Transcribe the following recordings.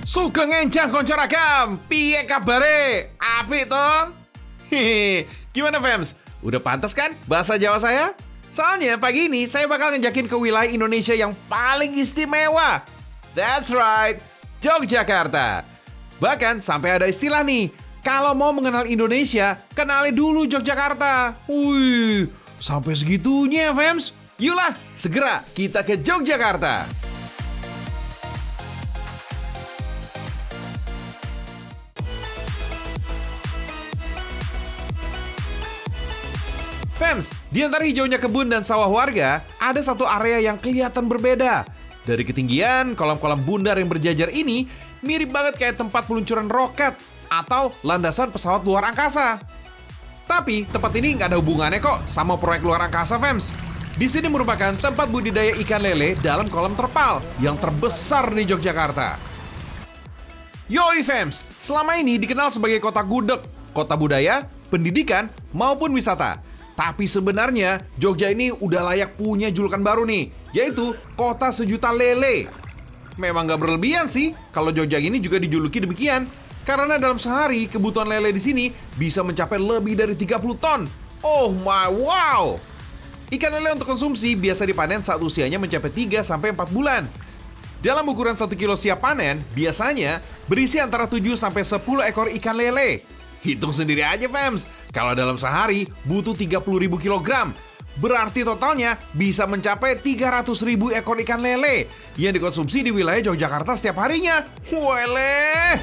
Sugeng enjang konco ragam, piye kabare? Apik toh? Hehe, gimana fams? Udah pantas kan bahasa Jawa saya? Soalnya pagi ini saya bakal ngejakin ke wilayah Indonesia yang paling istimewa. That's right, Yogyakarta. Bahkan sampai ada istilah nih, kalau mau mengenal Indonesia, kenali dulu Yogyakarta. Wih, sampai segitunya fams? Yulah, segera kita ke Yogyakarta. Fams, di antara hijaunya kebun dan sawah warga, ada satu area yang kelihatan berbeda. Dari ketinggian, kolam-kolam bundar yang berjajar ini mirip banget kayak tempat peluncuran roket atau landasan pesawat luar angkasa. Tapi tempat ini nggak ada hubungannya kok sama proyek luar angkasa, Fams. Di sini merupakan tempat budidaya ikan lele dalam kolam terpal yang terbesar di Yogyakarta. Yoi Fams, selama ini dikenal sebagai kota gudeg, kota budaya, pendidikan, maupun wisata. Tapi sebenarnya Jogja ini udah layak punya julukan baru nih, yaitu kota sejuta lele. Memang gak berlebihan sih kalau Jogja ini juga dijuluki demikian, karena dalam sehari kebutuhan lele di sini bisa mencapai lebih dari 30 ton. Oh my wow! Ikan lele untuk konsumsi biasa dipanen saat usianya mencapai 3-4 bulan. Dalam ukuran 1 kilo siap panen, biasanya berisi antara 7-10 ekor ikan lele. Hitung sendiri aja fams, kalau dalam sehari butuh 30.000 kilogram. Berarti totalnya bisa mencapai 300.000 ekor ikan lele yang dikonsumsi di wilayah Yogyakarta setiap harinya. Wele!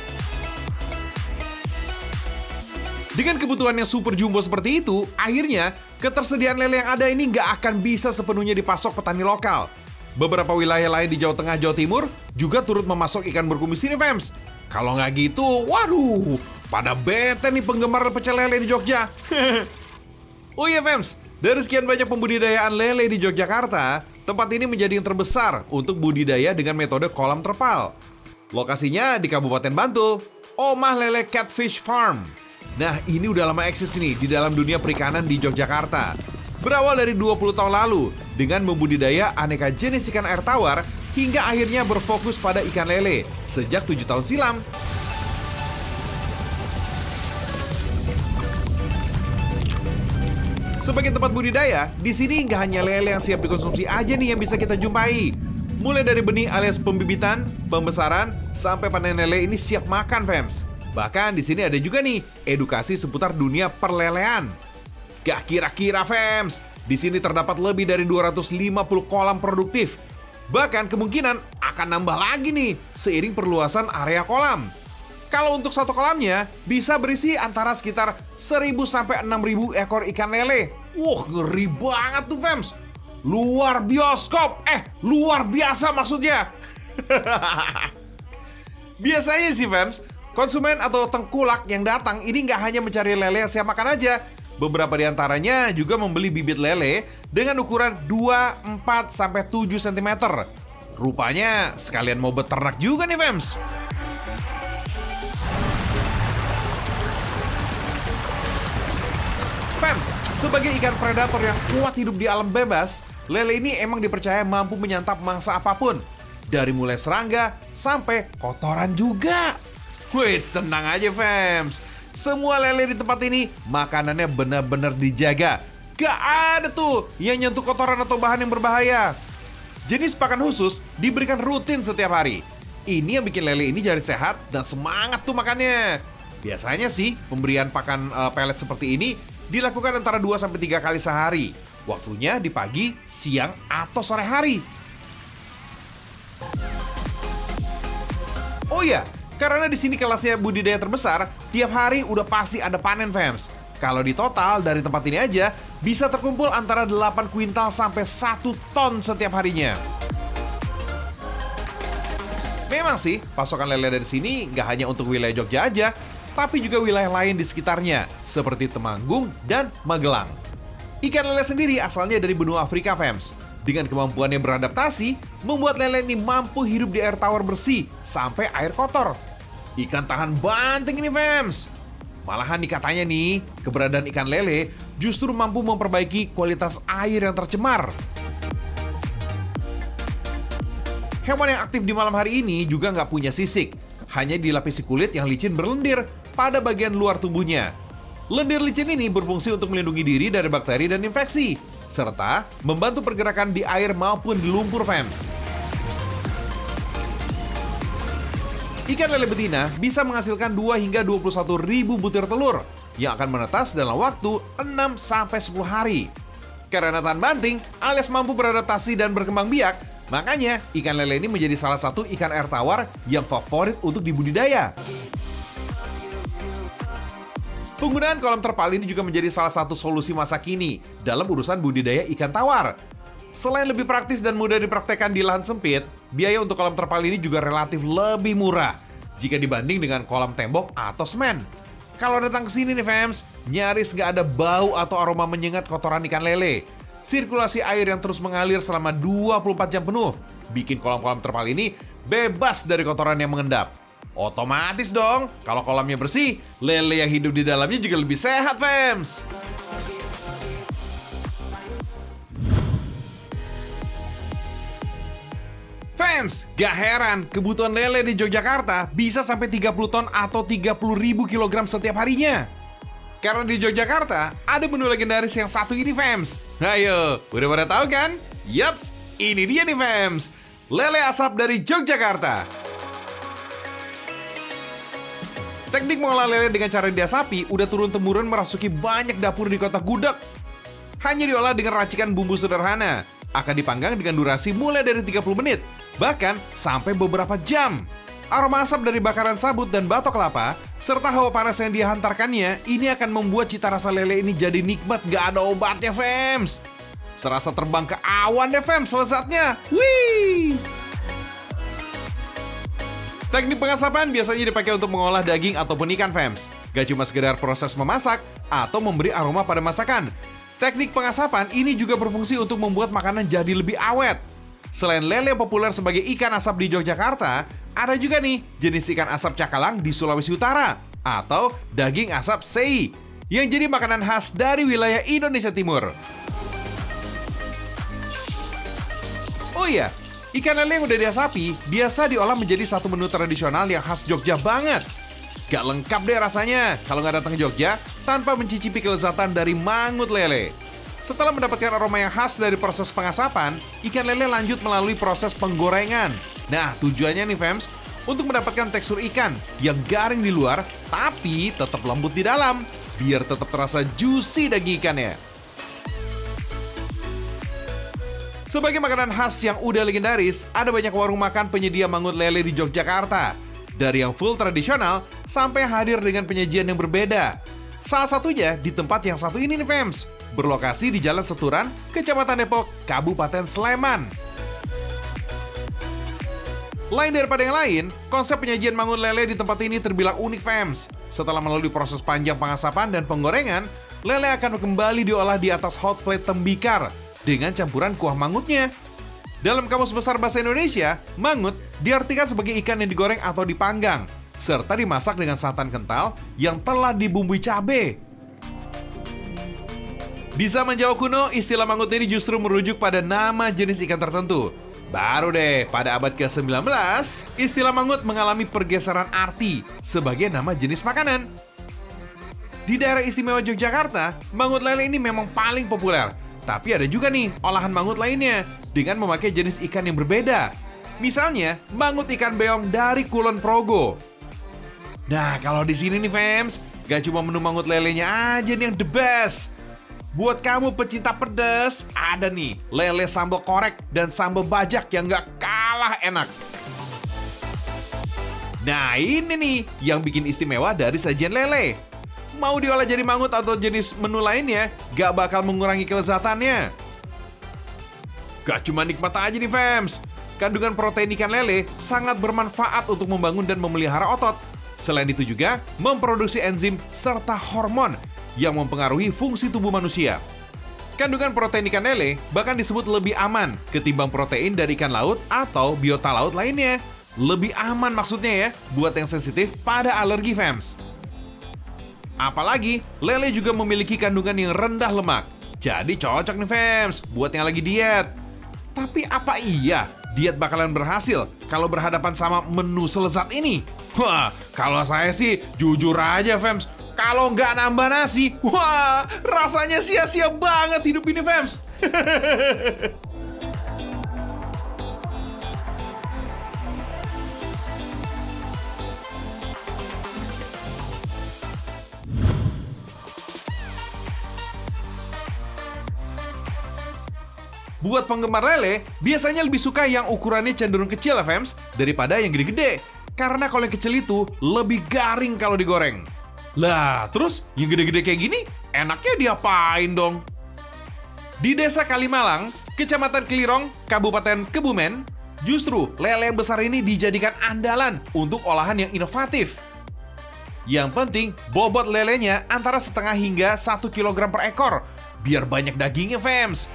Dengan kebutuhan yang super jumbo seperti itu, akhirnya ketersediaan lele yang ada ini nggak akan bisa sepenuhnya dipasok petani lokal. Beberapa wilayah lain di Jawa Tengah, Jawa Timur juga turut memasok ikan berkumis ini, fams. Kalau nggak gitu, waduh, pada bete nih penggemar pecel lele di Jogja. Oh iya, fams, dari sekian banyak pembudidayaan lele di Yogyakarta, tempat ini menjadi yang terbesar untuk budidaya dengan metode kolam terpal. Lokasinya di Kabupaten Bantul, Omah Lele Catfish Farm. Nah, ini udah lama eksis nih di dalam dunia perikanan di Yogyakarta. Berawal dari 20 tahun lalu dengan membudidaya aneka jenis ikan air tawar hingga akhirnya berfokus pada ikan lele sejak 7 tahun silam. Sebagai tempat budidaya, di sini nggak hanya lele yang siap dikonsumsi aja nih yang bisa kita jumpai. Mulai dari benih alias pembibitan, pembesaran, sampai panen lele ini siap makan, fams. Bahkan di sini ada juga nih edukasi seputar dunia perlelean. Gak kira-kira, fams, di sini terdapat lebih dari 250 kolam produktif. Bahkan kemungkinan akan nambah lagi nih seiring perluasan area kolam. Kalau untuk satu kolamnya bisa berisi antara sekitar 1.000 sampai 6.000 ekor ikan lele. Wah, ngeri banget tuh, fams. Luar bioskop, luar biasa maksudnya. Biasanya sih, fams, konsumen atau tengkulak yang datang ini nggak hanya mencari lele yang siap makan aja. Beberapa di antaranya juga membeli bibit lele dengan ukuran 2, 4, sampai 7 cm. Rupanya sekalian mau beternak juga nih, fams. Fams, sebagai ikan predator yang kuat hidup di alam bebas, lele ini emang dipercaya mampu menyantap mangsa apapun. Dari mulai serangga sampai kotoran juga. Wait, tenang aja, fams. Semua lele di tempat ini makanannya benar-benar dijaga. Gak ada tuh yang nyentuh kotoran atau bahan yang berbahaya. Jenis pakan khusus diberikan rutin setiap hari. Ini yang bikin lele ini jadi sehat dan semangat tuh makannya. Biasanya sih pemberian pakan pelet seperti ini dilakukan antara 2-3 kali sehari. Waktunya di pagi, siang, atau sore hari. Oh iya, karena di sini kelasnya budidaya terbesar, tiap hari udah pasti ada panen, fams. Kalau di total dari tempat ini aja bisa terkumpul antara 8 kuintal sampai 1 ton setiap harinya. Memang sih, pasokan lele dari sini nggak hanya untuk wilayah Jogja aja, tapi juga wilayah lain di sekitarnya, seperti Temanggung dan Magelang. Ikan lele sendiri asalnya dari benua Afrika, fams. Dengan kemampuannya beradaptasi, membuat lele ini mampu hidup di air tawar bersih sampai air kotor. Ikan tahan banting ini, fams. Malahan nih katanya nih, keberadaan ikan lele justru mampu memperbaiki kualitas air yang tercemar. Hewan yang aktif di malam hari ini juga nggak punya sisik. hanya dilapisi kulit yang licin berlendir pada bagian luar tubuhnya. Lendir licin ini berfungsi untuk melindungi diri dari bakteri dan infeksi, serta membantu pergerakan di air maupun di lumpur, fams. Ikan lele betina bisa menghasilkan 2 hingga 21 ribu butir telur yang akan menetas dalam waktu 6-10 hari. Karena tahan banting alias mampu beradaptasi dan berkembang biak, makanya ikan lele ini menjadi salah satu ikan air tawar yang favorit untuk dibudidaya. Penggunaan kolam terpal ini juga menjadi salah satu solusi masa kini dalam urusan budidaya ikan tawar. Selain lebih praktis dan mudah dipraktekkan di lahan sempit, biaya untuk kolam terpal ini juga relatif lebih murah jika dibanding dengan kolam tembok atau semen. Kalau datang ke sini nih fams, nyaris nggak ada bau atau aroma menyengat kotoran ikan lele. Sirkulasi air yang terus mengalir selama 24 jam penuh bikin kolam-kolam terpal ini bebas dari kotoran yang mengendap. Otomatis dong, kalau kolamnya bersih, lele yang hidup di dalamnya juga lebih sehat, fams. Fams, gak heran kebutuhan lele di Yogyakarta bisa sampai 30 ton atau 30 ribu kilogram setiap harinya. Karena di Yogyakarta ada menu legendaris yang satu ini, fams. Ayo, udah pada tahu kan? Yaps, ini dia nih, fams. Lele asap dari Yogyakarta. Teknik mengolah lele dengan cara diasapi udah turun-temurun merasuki banyak dapur di kota Gudeg. Hanya diolah dengan racikan bumbu sederhana. Akan dipanggang dengan durasi mulai dari 30 menit, bahkan sampai beberapa jam. Aroma asap dari bakaran sabut dan batok kelapa, serta hawa panas yang dihantarkannya, ini akan membuat cita rasa lele ini jadi nikmat gak ada obatnya, fams. Serasa terbang ke awan deh, fams, lezatnya. Wih! Teknik pengasapan biasanya dipakai untuk mengolah daging ataupun ikan, fams. Gak cuma sekedar proses memasak atau memberi aroma pada masakan. Teknik pengasapan ini juga berfungsi untuk membuat makanan jadi lebih awet. Selain lele yang populer sebagai ikan asap di Yogyakarta, ada juga nih jenis ikan asap cakalang di Sulawesi Utara atau daging asap sei yang jadi makanan khas dari wilayah Indonesia Timur. Oh iya, ikan lele yang udah diasapi biasa diolah menjadi satu menu tradisional yang khas Jogja banget. Gak lengkap deh rasanya kalau nggak datang ke Jogja tanpa mencicipi kelezatan dari mangut lele. Setelah mendapatkan aroma yang khas dari proses pengasapan, ikan lele lanjut melalui proses penggorengan. Nah, tujuannya nih, fams, untuk mendapatkan tekstur ikan yang garing di luar tapi tetap lembut di dalam, biar tetap terasa juicy daging ikannya. Sebagai makanan khas yang udah legendaris, ada banyak warung makan penyedia mangut lele di Yogyakarta. Dari yang full tradisional sampai hadir dengan penyajian yang berbeda. Salah satunya di tempat yang satu ini nih, fams, berlokasi di Jalan Seturan, Kecamatan Depok, Kabupaten Sleman. Lain daripada yang lain, konsep penyajian mangut lele di tempat ini terbilang unik, fams. Setelah melalui proses panjang pengasapan dan penggorengan, lele akan kembali diolah di atas hot plate tembikar dengan campuran kuah mangutnya. Dalam Kamus Besar Bahasa Indonesia, mangut diartikan sebagai ikan yang digoreng atau dipanggang, serta dimasak dengan santan kental yang telah dibumbui cabai. Di zaman Jawa kuno, istilah mangut ini justru merujuk pada nama jenis ikan tertentu. Baru deh, pada abad ke-19, istilah mangut mengalami pergeseran arti sebagai nama jenis makanan. Di daerah istimewa Yogyakarta, mangut lele ini memang paling populer. Tapi ada juga nih olahan mangut lainnya dengan memakai jenis ikan yang berbeda. Misalnya, mangut ikan beong dari Kulon Progo. Nah, kalau di sini nih, fams, gak cuma menu mangut lelenya aja nih yang the best. Buat kamu pecinta pedas, ada nih lele sambal korek dan sambal bajak yang gak kalah enak. Nah, ini nih yang bikin istimewa dari sajian lele. Mau diolah jadi mangut atau jenis menu lainnya, gak bakal mengurangi kelezatannya. Gak cuma nikmat aja nih, fams. Kandungan protein ikan lele sangat bermanfaat untuk membangun dan memelihara otot. Selain itu juga memproduksi enzim serta hormon yang mempengaruhi fungsi tubuh manusia. Kandungan protein ikan lele bahkan disebut lebih aman ketimbang protein dari ikan laut atau biota laut lainnya. Lebih aman maksudnya ya, buat yang sensitif pada alergi, fams. Apalagi, lele juga memiliki kandungan yang rendah lemak. Jadi cocok nih, fams, buat yang lagi diet. Tapi apa iya diet bakalan berhasil kalau berhadapan sama menu selezat ini? Wah, kalau saya sih jujur aja, Fems. Kalau nggak nambah nasi, wah, rasanya sia-sia banget hidup ini, Fems. Buat penggemar lele, biasanya lebih suka yang ukurannya cenderung kecil ya, Fems, daripada yang gede-gede. Karena kalau yang kecil itu lebih garing kalau digoreng. Lah, terus yang gede-gede kayak gini, enaknya diapain dong? Di Desa Kalimalang, Kecamatan Kelirong, Kabupaten Kebumen, justru lele yang besar ini dijadikan andalan untuk olahan yang inovatif. Yang penting, bobot lelenya antara setengah hingga 1 kilogram per ekor, biar banyak dagingnya, Fems.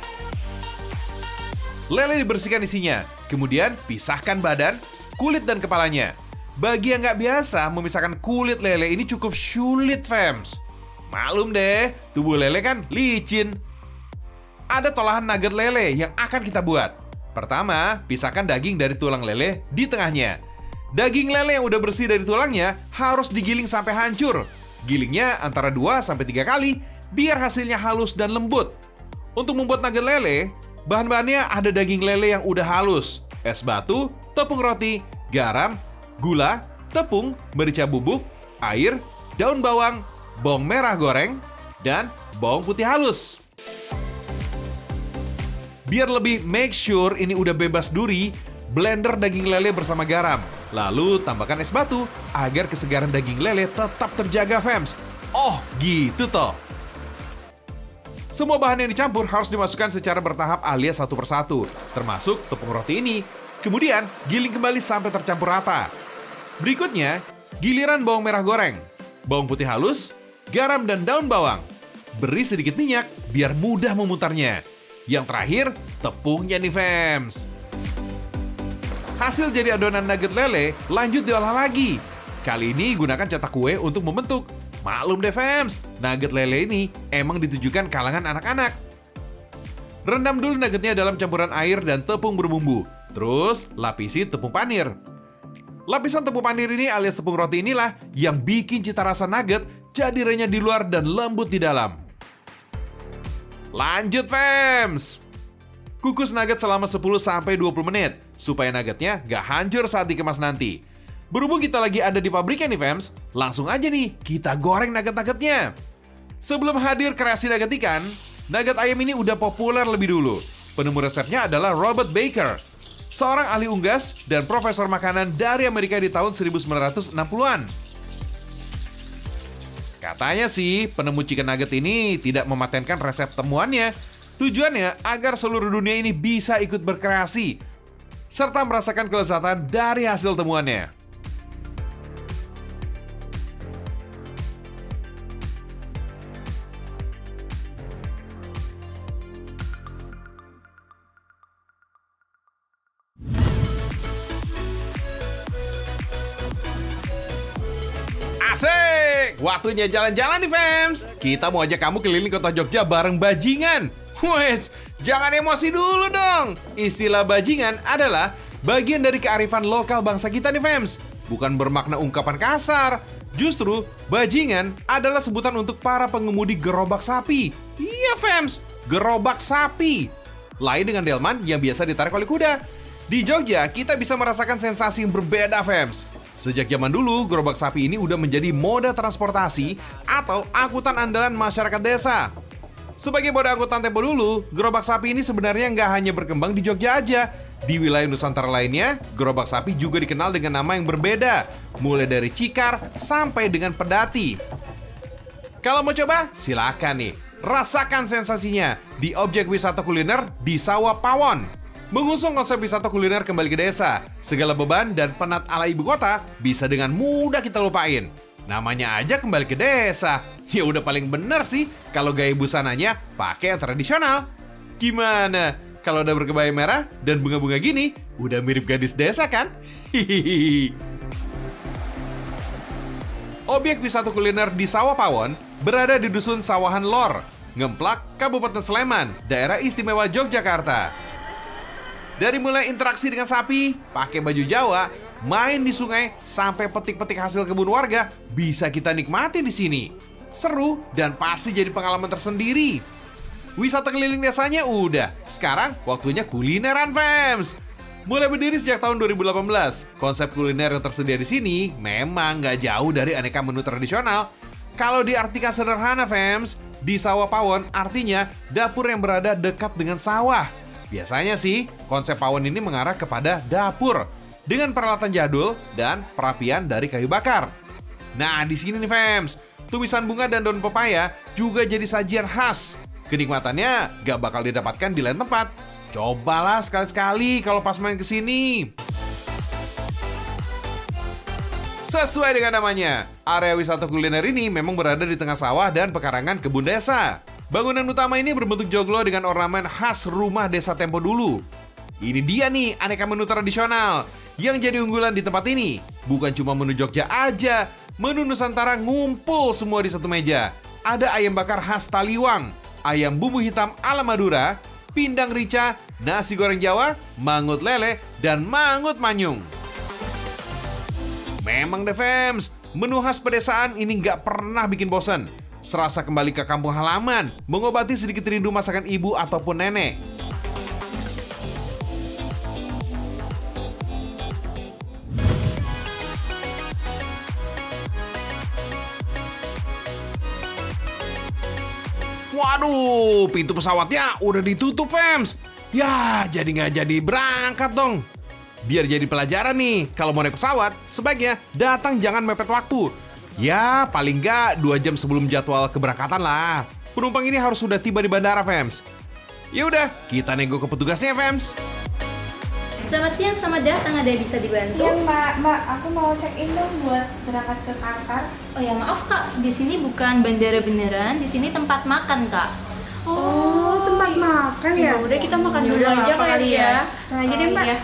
Lele dibersihkan isinya, kemudian pisahkan badan, kulit dan kepalanya. Bagi yang nggak biasa, memisahkan kulit lele ini cukup sulit, Fems. Maklum deh, tubuh lele kan licin. Ada tolahan nugget lele yang akan kita buat. Pertama, pisahkan daging dari tulang lele di tengahnya. Daging lele yang udah bersih dari tulangnya harus digiling sampai hancur. Gilingnya antara 2-3 kali, biar hasilnya halus dan lembut. Untuk membuat nugget lele, bahan-bahannya ada daging lele yang udah halus, es batu, tepung roti, garam, gula, tepung, merica bubuk, air, daun bawang, bawang merah goreng, dan bawang putih halus. Biar lebih make sure ini udah bebas duri, blender daging lele bersama garam. Lalu tambahkan es batu agar kesegaran daging lele tetap terjaga, Fems. Oh, gitu toh. Semua bahan yang dicampur harus dimasukkan secara bertahap alias satu persatu, termasuk tepung roti ini. Kemudian, giling kembali sampai tercampur rata. Berikutnya, giliran bawang merah goreng, bawang putih halus, garam dan daun bawang. Beri sedikit minyak biar mudah memutarnya. Yang terakhir, tepungnya nih, Fems. Hasil jadi adonan nugget lele, lanjut diolah lagi. Kali ini gunakan cetak kue untuk membentuk. Maklum deh, Fems, nugget lele ini emang ditujukan kalangan anak-anak. Rendam dulu nuggetnya dalam campuran air dan tepung berbumbu. Terus, lapisi tepung panir. Lapisan tepung panir ini alias tepung roti inilah yang bikin cita rasa nugget jadi renyah di luar dan lembut di dalam. Lanjut, Fems. Kukus nugget selama 10-20 menit supaya nuggetnya gak hancur saat dikemas nanti. Berhubung kita lagi ada di pabriknya nih, Fems, langsung aja nih kita goreng nugget-nuggetnya. Sebelum hadir kreasi nugget ikan, nugget ayam ini udah populer lebih dulu. Penemu resepnya adalah Robert Baker, seorang ahli unggas dan profesor makanan dari Amerika di tahun 1960-an. Katanya sih, penemu chicken nugget ini tidak mematenkan resep temuannya. Tujuannya agar seluruh dunia ini bisa ikut berkreasi, serta merasakan kelezatan dari hasil temuannya. Asik! Waktunya jalan-jalan nih, Fems. Kita mau ajak kamu keliling kota Jogja bareng bajingan. Wes, jangan emosi dulu dong. Istilah bajingan adalah bagian dari kearifan lokal bangsa kita nih, Fems. Bukan bermakna ungkapan kasar. Justru, bajingan adalah sebutan untuk para pengemudi gerobak sapi. Iya, Fems, gerobak sapi. Lain dengan delman yang biasa ditarik oleh kuda. Di Jogja, kita bisa merasakan sensasi yang berbeda, Fems. Sejak zaman dulu, gerobak sapi ini udah menjadi moda transportasi atau angkutan andalan masyarakat desa. Sebagai moda angkutan tempo dulu, gerobak sapi ini sebenarnya nggak hanya berkembang di Jogja aja. Di wilayah Nusantara lainnya, gerobak sapi juga dikenal dengan nama yang berbeda, mulai dari Cikar sampai dengan Pedati. Kalau mau coba, silakan nih, rasakan sensasinya di objek wisata kuliner di Sawah Pawon. Mengusung konsep wisata kuliner kembali ke desa, segala beban dan penat ala ibu kota bisa dengan mudah kita lupain. Namanya aja kembali ke desa. Ya udah paling bener sih kalau gaya busananya pakai yang tradisional. Gimana? Kalau udah berkebaya merah dan bunga-bunga gini, udah mirip gadis desa kan? Hihihi. Objek wisata kuliner di Sawah Pawon berada di Dusun Sawahan Lor, Ngemplak, Kabupaten Sleman, Daerah Istimewa Yogyakarta. Dari mulai interaksi dengan sapi, pakai baju Jawa, main di sungai, sampai petik-petik hasil kebun warga bisa kita nikmati di sini. Seru dan pasti jadi pengalaman tersendiri. Wisata keliling desanya udah, sekarang waktunya kulineran, fams. Mulai berdiri sejak tahun 2018, konsep kuliner yang tersedia di sini memang nggak jauh dari aneka menu tradisional. Kalau diartikan sederhana, fams, di sawah pawon artinya dapur yang berada dekat dengan sawah. Biasanya sih, konsep pawon ini mengarah kepada dapur dengan peralatan jadul dan perapian dari kayu bakar. Nah, di sini nih, fams, tumisan bunga dan daun pepaya juga jadi sajian khas. Kenikmatannya gak bakal didapatkan di lain tempat. Cobalah sekali-sekali kalau pas main kesini. Sesuai dengan namanya, area wisata kuliner ini memang berada di tengah sawah dan pekarangan kebun desa. Bangunan utama ini berbentuk joglo dengan ornamen khas rumah desa tempo dulu. Ini dia nih aneka menu tradisional yang jadi unggulan di tempat ini. Bukan cuma menu Jogja aja, menu Nusantara ngumpul semua di satu meja. Ada ayam bakar khas Taliwang, ayam bumbu hitam ala Madura, pindang rica, nasi goreng Jawa, mangut lele, dan mangut manyung. Memang deh, fams, menu khas pedesaan ini nggak pernah bikin bosan. Serasa kembali ke kampung halaman, mengobati sedikit rindu masakan ibu ataupun nenek. Waduh, pintu pesawatnya udah ditutup, fams. Ya, jadi nggak jadi berangkat dong. Biar jadi pelajaran nih, kalau mau naik pesawat, sebaiknya datang jangan mepet waktu. Ya, paling nggak 2 jam sebelum jadwal keberangkatan lah. Penumpang ini harus sudah tiba di bandara, fams. Ya udah, kita nego ke petugasnya, fams. Selamat siang, selamat datang. Ada yang bisa dibantu? Siang, Mbak. Aku mau check-in dong buat berangkat ke Qatar. Oh ya, maaf Kak, di sini bukan bandara beneran, di sini tempat makan Kak. Oh, tempat makan ya? Udah kita makan dulu Yaudah, aja apa kali ya. Sengaja deh, Mbak. Iya.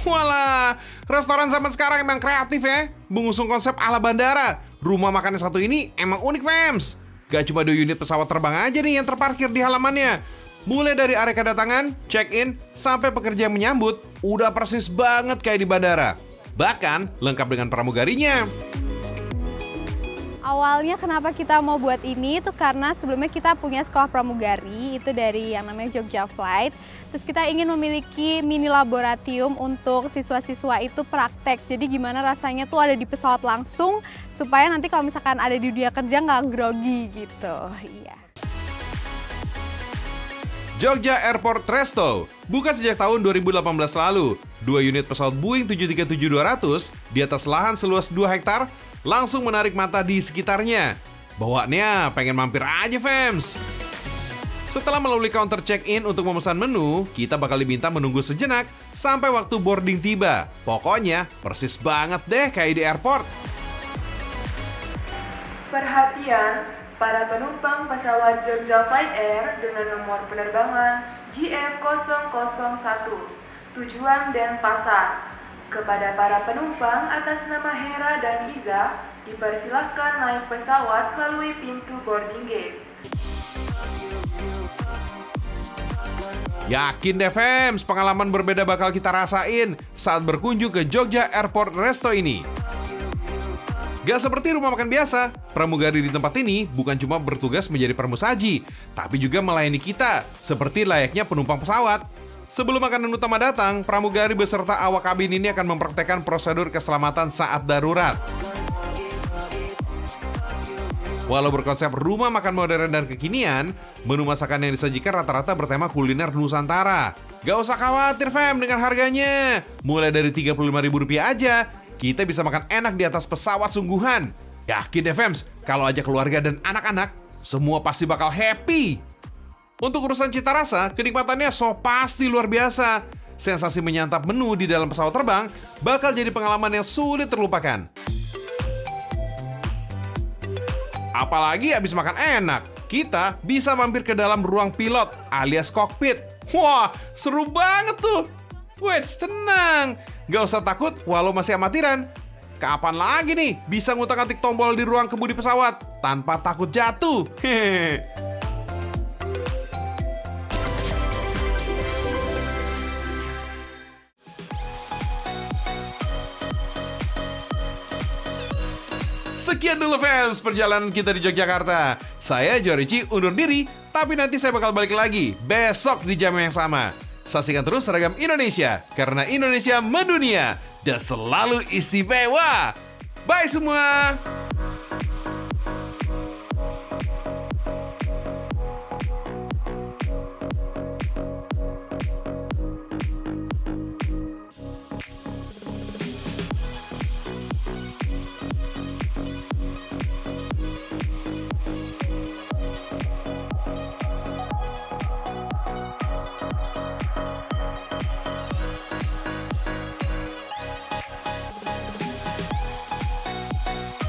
Walah, restoran zaman sekarang emang kreatif ya. Mengusung konsep ala bandara. Rumah makan yang satu ini emang unik, fams. Gak cuma 2 unit pesawat terbang aja nih yang terparkir di halamannya. Mulai dari area kedatangan, check-in, sampai pekerja yang menyambut, udah persis banget kayak di bandara. Bahkan lengkap dengan pramugarinya. Awalnya kenapa kita mau buat ini itu karena sebelumnya kita punya sekolah pramugari, itu dari yang namanya Jogja Flight. Terus kita ingin memiliki mini laboratorium untuk siswa-siswa itu praktek. Jadi gimana rasanya tuh ada di pesawat langsung, supaya nanti kalau misalkan ada di dunia kerja nggak grogi gitu. Iya. Jogja Airport Resto buka sejak tahun 2018 lalu. 2 unit pesawat Boeing 737-200 di atas lahan seluas 2 hektar langsung menarik mata di sekitarnya. Bawaannya pengen mampir aja, fams. Setelah melalui counter check-in untuk memesan menu, kita bakal diminta menunggu sejenak sampai waktu boarding tiba. Pokoknya persis banget deh kayak di airport. Perhatian, para penumpang pesawat Jogja Flight Air dengan nomor penerbangan GF001, tujuan Denpasar. Kepada para penumpang atas nama Hera dan Iza, dipersilahkan naik pesawat melalui pintu boarding gate. Yakin deh, fams, pengalaman berbeda bakal kita rasain saat berkunjung ke Jogja Airport Resto ini. Gak seperti rumah makan biasa, pramugari di tempat ini bukan cuma bertugas menjadi permusaji, tapi juga melayani kita, seperti layaknya penumpang pesawat. Sebelum makanan utama datang, pramugari beserta awak kabin ini akan mempraktekkan prosedur keselamatan saat darurat. Walau berkonsep rumah makan modern dan kekinian, menu masakan yang disajikan rata-rata bertema kuliner Nusantara. Gak usah khawatir, fam, dengan harganya. Mulai dari Rp35.000 aja, kita bisa makan enak di atas pesawat sungguhan. Yakin deh, fams, kalau ajak keluarga dan anak-anak, semua pasti bakal happy. Untuk urusan cita rasa, kenikmatannya so pasti luar biasa. Sensasi menyantap menu di dalam pesawat terbang bakal jadi pengalaman yang sulit terlupakan. Apalagi habis makan enak, kita bisa mampir ke dalam ruang pilot alias kokpit. Wah, seru banget tuh. Wait, tenang. Gak usah takut walau masih amatiran. Kapan lagi nih bisa ngutak-atik tombol di ruang kemudi pesawat tanpa takut jatuh? Hehehe. Sekian dulu fans perjalanan kita di Yogyakarta. Saya Jorici undur diri, tapi nanti saya bakal balik lagi besok di jam yang sama. Saksikan terus Seragam Indonesia, karena Indonesia mendunia dan selalu istimewa. Bye semua!